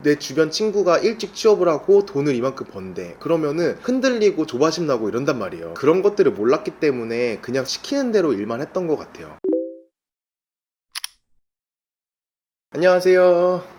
내 주변 친구가 일찍 취업을 하고 돈을 이만큼 번대. 그러면은 흔들리고 조바심 나고 이런단 말이에요. 그런 것들을 몰랐기 때문에 그냥 시키는 대로 일만 했던 것 같아요. 안녕하세요.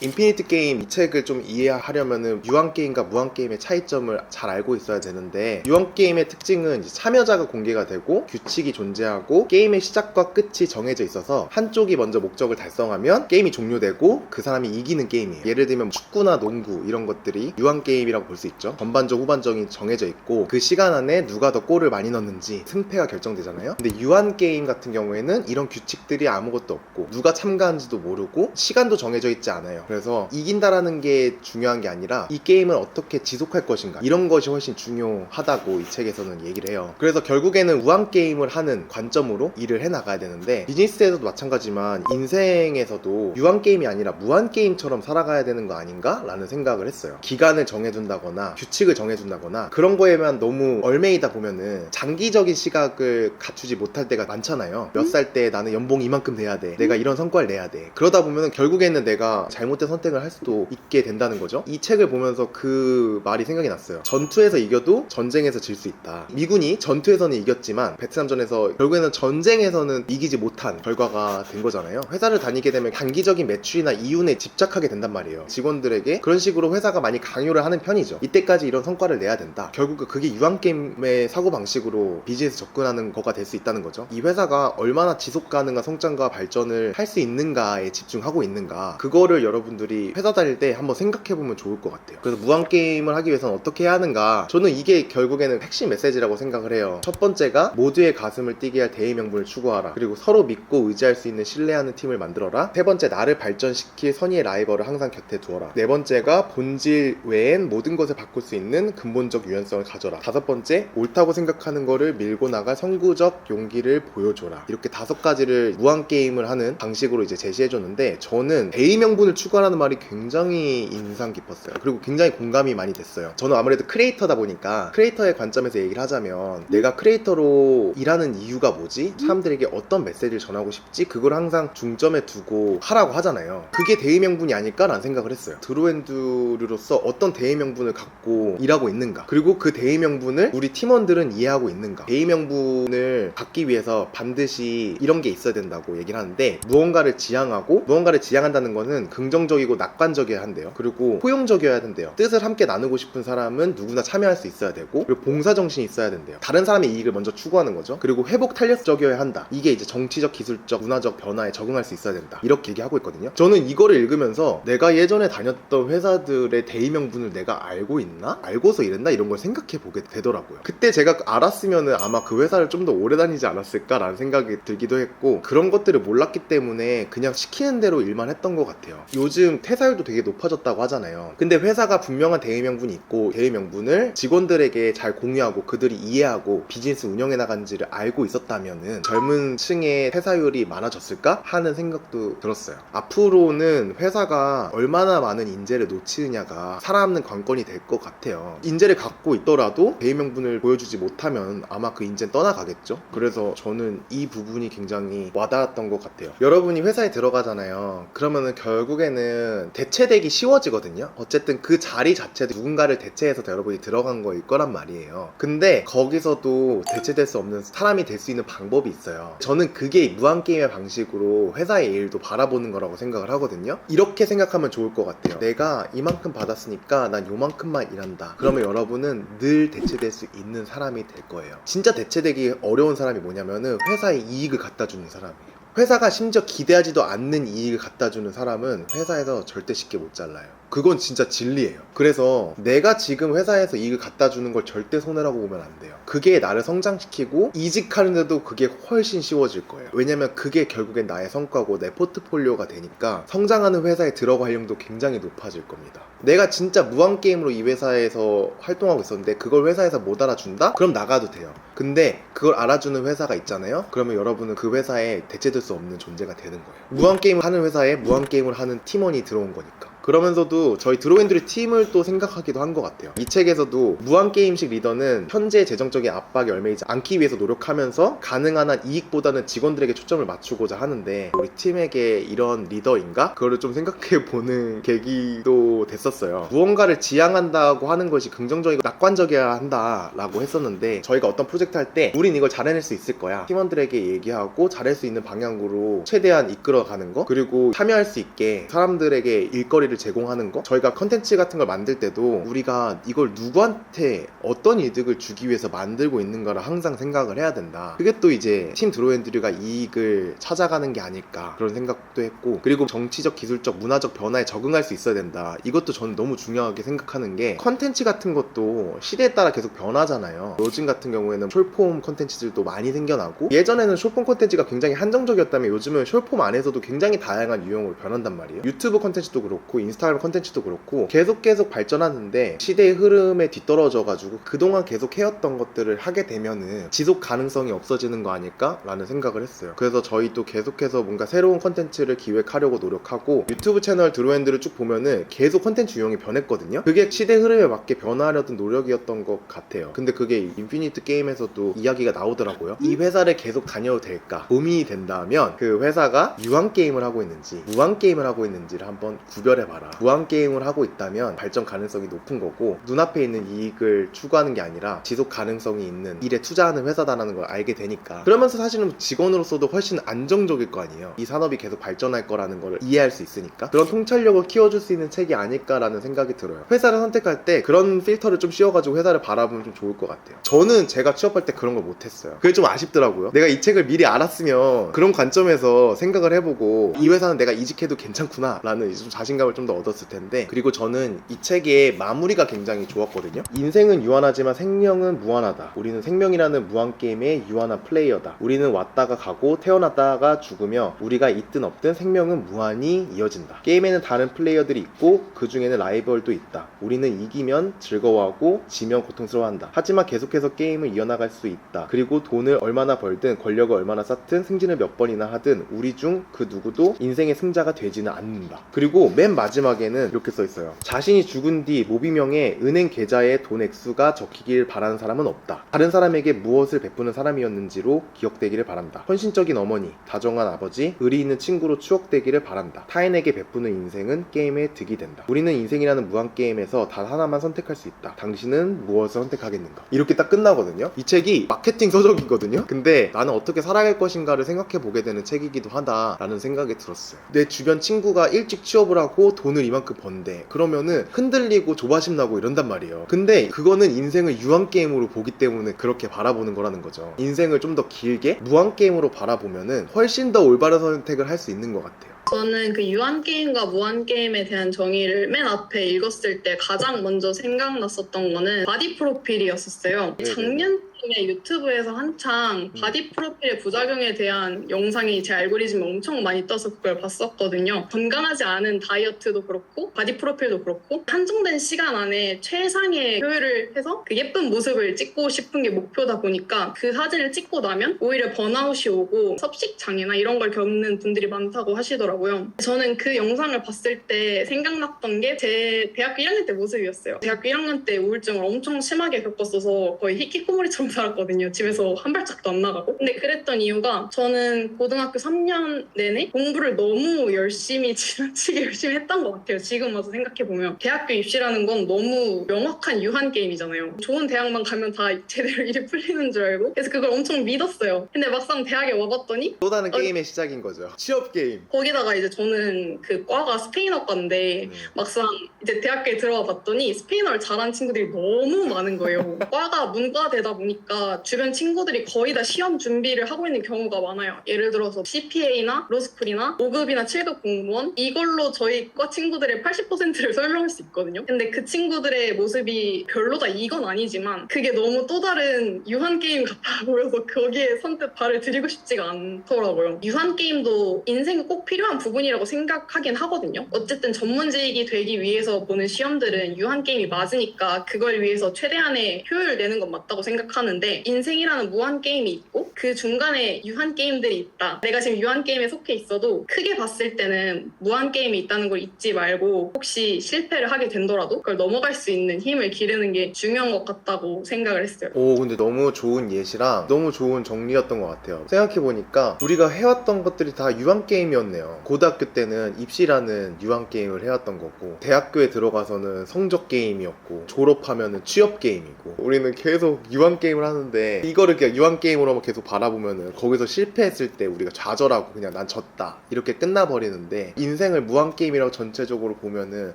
인피니트 게임 이 책을 좀 이해하려면은 유한게임과 무한게임의 차이점을 잘 알고 있어야 되는데, 유한게임의 특징은 이제 참여자가 공개가 되고 규칙이 존재하고 게임의 시작과 끝이 정해져 있어서 한쪽이 먼저 목적을 달성하면 게임이 종료되고 그 사람이 이기는 게임이에요. 예를 들면 축구나 농구 이런 것들이 유한게임이라고 볼 수 있죠. 전반전 후반전이 정해져 있고 그 시간 안에 누가 더 골을 많이 넣는지 승패가 결정되잖아요. 근데 유한게임 같은 경우에는 이런 규칙들이 아무것도 없고 누가 참가하는지도 모르고 시간도 정해져 있지 않아요. 그래서 이긴다라는 게 중요한 게 아니라 이 게임을 어떻게 지속할 것인가, 이런 것이 훨씬 중요하다고 이 책에서는 얘기를 해요. 그래서 결국에는 무한게임을 하는 관점으로 일을 해나가야 되는데, 비즈니스에서도 마찬가지지만 인생에서도 유한게임이 아니라 무한게임처럼 살아가야 되는 거 아닌가? 라는 생각을 했어요. 기간을 정해둔다거나 규칙을 정해둔다거나 그런 거에만 너무 얽매이다 보면은 장기적인 시각을 갖추지 못할 때가 많잖아요. 몇 살 때 나는 연봉 이만큼 돼야 돼, 내가 이런 성과를 내야 돼. 그러다 보면은 결국에는 내가 잘못된 선택을 할 수도 있게 된다는 거죠. 이 책을 보면서 그 말이 생각이 났어요. 전투에서 이겨도 전쟁에서 질 수 있다. 미군이 전투에서는 이겼지만 베트남전에서 결국에는 전쟁에서는 이기지 못한 결과가 된 거잖아요. 회사를 다니게 되면 단기적인 매출이나 이윤에 집착하게 된단 말이에요. 직원들에게 그런 식으로 회사가 많이 강요를 하는 편이죠. 이때까지 이런 성과를 내야 된다. 결국 그게 유한게임의 사고방식으로 비즈니스 접근하는 거가 될 수 있다는 거죠. 이 회사가 얼마나 지속 가능한 성장과 발전을 할 수 있는가에 집중하고 있는가, 그거를 여러분들이 회사 다닐 때 한번 생각해보면 좋을 것 같아요. 그래서 무한게임을 하기 위해서는 어떻게 해야 하는가, 저는 이게 결국에는 핵심 메시지라고 생각을 해요. 첫 번째가 모두의 가슴을 뛰게 할 대의 명분을 추구하라. 그리고 서로 믿고 의지할 수 있는 신뢰하는 팀을 만들어라. 세 번째, 나를 발전시킬 선의의 라이벌을 항상 곁에 두어라. 네 번째가 본질 외엔 모든 것을 바꿀 수 있는 근본적 유연성을 가져라. 다섯 번째, 옳다고 생각하는 거를 밀고 나갈 선구적 용기를 보여줘라. 이렇게 5가지를 무한게임을 하는 방식으로 이제 제시해줬는데, 저는 대의 명분을 추구하라는 말이 굉장히 인상 깊었어요. 그리고 굉장히 공감이 많이 됐어요. 저는 아무래도 크리에이터다 보니까 크리에이터의 관점에서 얘기를 하자면, 내가 크리에이터로 일하는 이유가 뭐지? 사람들에게 어떤 메시지를 전하고 싶지? 그걸 항상 중점에 두고 하라고 하잖아요. 그게 대의 명분이 아닐까라는 생각을 했어요. 드로앤드류로서 어떤 대의 명분을 갖고 일하고 있는가, 그리고 그 대의 명분을 우리 팀원들은 이해하고 있는가. 대의 명분을 갖기 위해서 반드시 이런 게 있어야 된다고 얘기를 하는데, 무언가를 지향한다는 거는 긍정적이고 낙관적이어야 한대요. 그리고 포용적이어야 된대요. 뜻을 함께 나누고 싶은 사람은 누구나 참여할 수 있어야 되고, 그리고 봉사정신이 있어야 된대요. 다른 사람의 이익을 먼저 추구하는 거죠. 그리고 회복 탄력적이어야 한다. 이게 이제 정치적, 기술적, 문화적 변화에 적응할 수 있어야 된다. 이렇게 얘기하고 있거든요. 저는 이거를 읽으면서 내가 예전에 다녔던 회사들의 대의 명분을 내가 알고 있나? 알고서 이랬나? 이런 걸 생각해 보게 되더라고요. 그때 제가 알았으면은 아마 그 회사를 좀 더 오래 다니지 않았을까라는 생각이 들기도 했고, 그런 것들을 몰랐기 때문에 그냥 시키는 대로 일만 했던 것 같아요. 요즘 퇴사율도 되게 높아졌다고 하잖아요. 근데 회사가 분명한 대의 명분이 있고, 대의 명분을 직원들에게 잘 공유하고 그들이 이해하고 비즈니스 운영해 나간지를 알고 있었다면은 젊은 층의 퇴사율이 많아졌을까 하는 생각도 들었어요. 앞으로는 회사가 얼마나 많은 인재를 놓치느냐가 살아남는 관건이 될 것 같아요. 인재를 갖고 있더라도 대의 명분을 보여주지 못하면 아마 그 인재는 떠나가겠죠. 그래서 저는 이 부분이 굉장히 와닿았던 것 같아요. 여러분이 회사에 들어가잖아요. 그러면은 결국에는 대체되기 쉬워지거든요. 어쨌든 그 자리 자체도 누군가를 대체해서 여러분이 들어간 거일 거란 말이에요. 근데 거기서도 대체될 수 없는 사람이 될 수 있는 방법이 있어요. 저는 그게 무한게임의 방식으로 회사의 일도 바라보는 거라고 생각을 하거든요. 이렇게 생각하면 좋을 것 같아요. 내가 이만큼 받았으니까 난 요만큼만 일한다. 그러면 여러분은 늘 대체될 수 있는 사람이 될 거예요. 진짜 대체되기 어려운 사람이 뭐냐면은 회사에 이익을 갖다 주는 사람이에요. 회사가 심지어 기대하지도 않는 이익을 갖다 주는 사람은 회사에서 절대 쉽게 못 잘라요. 그건 진짜 진리예요. 그래서 내가 지금 회사에서 이익을 갖다 주는 걸 절대 손해라고 보면 안 돼요. 그게 나를 성장시키고 이직하는데도 그게 훨씬 쉬워질 거예요. 왜냐면 그게 결국엔 나의 성과고 내 포트폴리오가 되니까 성장하는 회사에 들어갈 확률도 굉장히 높아질 겁니다. 내가 진짜 무한게임으로 이 회사에서 활동하고 있었는데 그걸 회사에서 못 알아준다? 그럼 나가도 돼요. 근데 그걸 알아주는 회사가 있잖아요. 그러면 여러분은 그 회사에 대체될 수 없는 존재가 되는 거예요. 무한게임을 하는 회사에 무한게임을 하는 팀원이 들어온 거니까. 그러면서도 저희 드로앤드리 팀을 또 생각하기도 한 것 같아요. 이 책에서도 무한게임식 리더는 현재 재정적인 압박에 얽매이지 않기 위해서 노력하면서 가능한 한 이익보다는 직원들에게 초점을 맞추고자 하는데, 우리 팀에게 이런 리더인가? 그거를 좀 생각해보는 계기도 됐었어요. 무언가를 지향한다고 하는 것이 긍정적이고 낙관적이어야 한다라고 했었는데, 저희가 어떤 프로젝트 할 때 우린 이걸 잘해낼 수 있을 거야, 팀원들에게 얘기하고 잘할 수 있는 방향으로 최대한 이끌어가는 거, 그리고 참여할 수 있게 사람들에게 일거리를 제공하는 거, 저희가 컨텐츠 같은 걸 만들 때도 우리가 이걸 누구한테 어떤 이득을 주기 위해서 만들고 있는가를 항상 생각을 해야 된다. 그게 또 이제 팀 드로앤드류가 이익을 찾아가는 게 아닐까, 그런 생각도 했고, 그리고 정치적, 기술적, 문화적 변화에 적응할 수 있어야 된다. 이것도 저는 너무 중요하게 생각하는 게, 컨텐츠 같은 것도 시대에 따라 계속 변하잖아요. 요즘 같은 경우에는 숏폼 컨텐츠들도 많이 생겨나고, 예전에는 숏폼 컨텐츠가 굉장히 한정적이었다면 요즘은 숏폼 안에서도 굉장히 다양한 유형으로 변한단 말이에요. 유튜브 컨텐츠도 그렇고 인스타그램 컨텐츠도 그렇고 계속 발전하는데, 시대의 흐름에 뒤떨어져가지고 그동안 계속 해왔던 것들을 하게 되면은 지속 가능성이 없어지는 거 아닐까? 라는 생각을 했어요. 그래서 저희도 계속해서 뭔가 새로운 컨텐츠를 기획하려고 노력하고, 유튜브 채널 드로앤드를 쭉 보면은 계속 컨텐츠 유형이 변했거든요. 그게 시대 흐름에 맞게 변화하려던 노력이었던 것 같아요. 근데 그게 인피니트 게임에서도 이야기가 나오더라고요. 이 회사를 계속 다녀도 될까? 고민이 된다면 그 회사가 유한게임을 하고 있는지 무한게임을 하고 있는지를 한번 구별해봐라. 무한게임을 하고 있다면 발전 가능성이 높은 거고, 눈앞에 있는 이익을 추구하는 게 아니라 지속 가능성이 있는 일에 투자하는 회사다라는 걸 알게 되니까, 그러면서 사실은 직원으로서도 훨씬 안정적일 거 아니에요. 이 산업이 계속 발전할 거라는 걸 이해할 수 있으니까. 그런 통찰력을 키워줄 수 있는 책이 아닐까라는 생각이 들어요. 회사를 선택할 때 그런 필터를 좀 씌워가지고 회사를 바라보면 좀 좋을 것 같아요. 저는 제가 취업할 때 그런 걸 못했어요. 그게 좀 아쉽더라고요. 내가 이 책을 미리 알았으면 그런 관점에서 생각을 해보고, 이 회사는 내가 이직해도 괜찮구나 라는 좀 자신감을 좀 더 얻었을 텐데, 그리고 저는 이 책의 마무리가 굉장히 좋았거든요. 인생은 유한하지만 생명은 무한하다. 우리는 생명이라는 무한게임의 유한한 플레이어다. 우리는 왔다가 가고 태어났다가 죽으며 우리가 있든 없든 생명은 무한히 이어진다. 게임에는 다른 플레이어들이 있고 그 중에는 라이벌도 있다. 우리는 이기면 즐거워하고 지면 고통스러워한다. 하지만 계속해서 게임을 이어나갈 수 있다. 그리고 돈을 얼마나 벌든 권력을 얼마나 쌓든 승진을 몇 번이나 하든 우리 중 그 누구도 인생의 승자가 되지는 않는다. 그리고 맨 마지막에는 이렇게 써있어요. 자신이 죽은 뒤 모비명에 은행 계좌에 돈 액수가 적히길 바라는 사람은 없다. 다른 사람에게 무엇을 베푸는 사람이었는지로 기억되기를 바란다. 헌신적인 어머니, 다정한 아버지, 의리 있는 친구로 추억되기를 바란다. 타인에게 베푸는 인생은 게임의 득이 된다. 우리는 인생이라는 무한게임에서 단 하나만 선택할 수 있다. 당신은 무엇을 선택하겠는가? 이렇게 딱 끝나거든요. 이 책이 마케팅 서적이거든요. 근데 나는 어떻게 살아갈 것인가를 생각해보게 되는 책이기도 하다라는 생각이 들었어요. 내 주변 친구가 일찍 취업을 하고 돈을 이만큼 번대. 그러면은 흔들리고 조바심 나고 이런단 말이에요. 근데 그거는 인생을 유한게임으로 보기 때문에 그렇게 바라보는 거라는 거죠. 인생을 좀 더 길게 무한게임으로 바라보면은 훨씬 더 올바른 선택을 할 수 있는 것 같아요. 저는 그 유한게임과 무한게임에 대한 정의를 맨 앞에 읽었을 때 가장 먼저 생각났었던 거는 바디 프로필이었어요. 네네. 작년쯤에 유튜브에서 한창 바디 프로필의 부작용에 대한 영상이 제 알고리즘에 엄청 많이 떠서 그걸 봤었거든요. 건강하지 않은 다이어트도 그렇고 바디 프로필도 그렇고 한정된 시간 안에 최상의 효율을 해서 그 예쁜 모습을 찍고 싶은 게 목표다 보니까 그 사진을 찍고 나면 오히려 번아웃이 오고 섭식 장애나 이런 걸 겪는 분들이 많다고 하시더라고요. 저는 그 영상을 봤을 때 생각났던 게 제 대학교 1학년 때 모습이었어요. 대학교 1학년 때 우울증을 엄청 심하게 겪었어서 거의 히키코모리처럼 살았거든요. 집에서 한 발짝도 안 나가고. 근데 그랬던 이유가 저는 고등학교 3년 내내 공부를 너무 열심히 지나치게 열심히 했던 것 같아요. 지금 와서 생각해보면 대학교 입시라는 건 너무 명확한 유한 게임이잖아요. 좋은 대학만 가면 다 제대로 일이 풀리는 줄 알고 그래서 그걸 엄청 믿었어요. 근데 막상 대학에 와봤더니 또 다른 게임의 시작인 거죠. 취업 게임. 거기다가 이제 저는 그 과가 스페인어과인데 막상 이제 대학교에 들어와 봤더니 스페인어를 잘하는 친구들이 너무 많은 거예요. 과가 문과되다 보니까 주변 친구들이 거의 다 시험 준비를 하고 있는 경우가 많아요. 예를 들어서 CPA나 로스쿨이나 5급이나 7급 공무원 이걸로 저희 과 친구들의 80%를 설명할 수 있거든요. 근데 그 친구들의 모습이 별로다 이건 아니지만 그게 너무 또 다른 유한게임 같아 보여서 거기에 선뜻 발을 들이고 싶지가 않더라고요. 유한게임도 인생에 꼭 필요한 부분이라고 생각하긴 하거든요. 어쨌든 전문직이 되기 위해서 보는 시험들은 유한게임이 맞으니까 그걸 위해서 최대한의 효율을 내는 건 맞다고 생각하는데 인생이라는 무한게임이 있고 그 중간에 유한 게임들이 있다. 내가 지금 유한 게임에 속해 있어도 크게 봤을 때는 무한 게임이 있다는 걸 잊지 말고 혹시 실패를 하게 된더라도 그걸 넘어갈 수 있는 힘을 기르는 게 중요한 것 같다고 생각을 했어요. 오, 근데 너무 좋은 예시랑 너무 좋은 정리였던 것 같아요. 생각해보니까 우리가 해왔던 것들이 다 유한게임이었네요. 고등학교 때는 입시라는 유한게임을 해왔던 거고, 대학교에 들어가서는 성적게임이었고, 졸업하면은 취업게임이고, 우리는 계속 유한게임을 하는데 이거를 그냥 유한게임으로만 계속 바라보면은 거기서 실패했을 때 우리가 좌절하고 그냥 난 졌다 이렇게 끝나버리는데, 인생을 무한게임이라고 전체적으로 보면은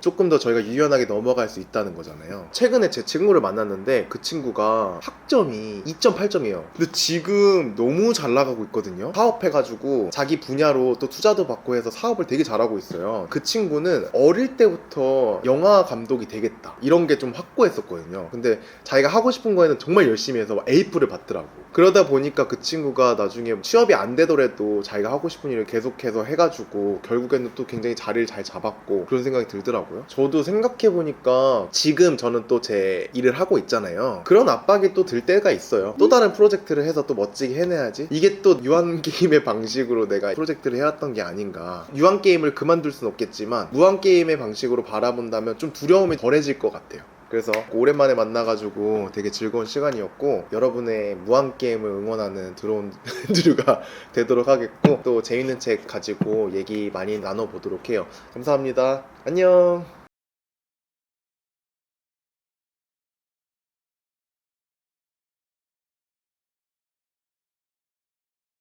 조금 더 저희가 유연하게 넘어갈 수 있다는 거잖아요. 최근에 제 친구를 만났는데 그 친구가 학점이 2.8점이에요. 근데 지금 너무 잘 나가고 있거든요. 사업해가지고 자기 분야로 또 투자도 받고 해서 사업을 되게 잘하고 있어요. 그 친구는 어릴 때부터 영화 감독이 되겠다 이런 게 좀 확고했었거든요. 근데 자기가 하고 싶은 거에는 정말 열심히 해서 A프를 받더라고. 그러다 보니까 그 친구가 나중에 취업이 안 되더라도 자기가 하고 싶은 일을 계속해서 해가지고 결국에는 또 굉장히 자리를 잘 잡았고, 그런 생각이 들더라고요. 저도 생각해보니까 지금 저는 또 제 일을 하고 있잖아요. 그런 압박이 또 들 때가 있어요. 또 다른 프로젝트를 해서 또 멋지게 해내야지. 이게 또 유한게임의 방식으로 내가 프로젝트를 해왔던 게 아닌가. 유한게임을 그만둘 순 없겠지만 무한게임의 방식으로 바라본다면 좀 두려움이 덜해질 것 같아요. 그래서 오랜만에 만나가지고 되게 즐거운 시간이었고, 여러분의 무한게임을 응원하는 드론 드류가 되도록 하겠고, 또 재밌는 책 가지고 얘기 많이 나눠보도록 해요. 감사합니다. 안녕.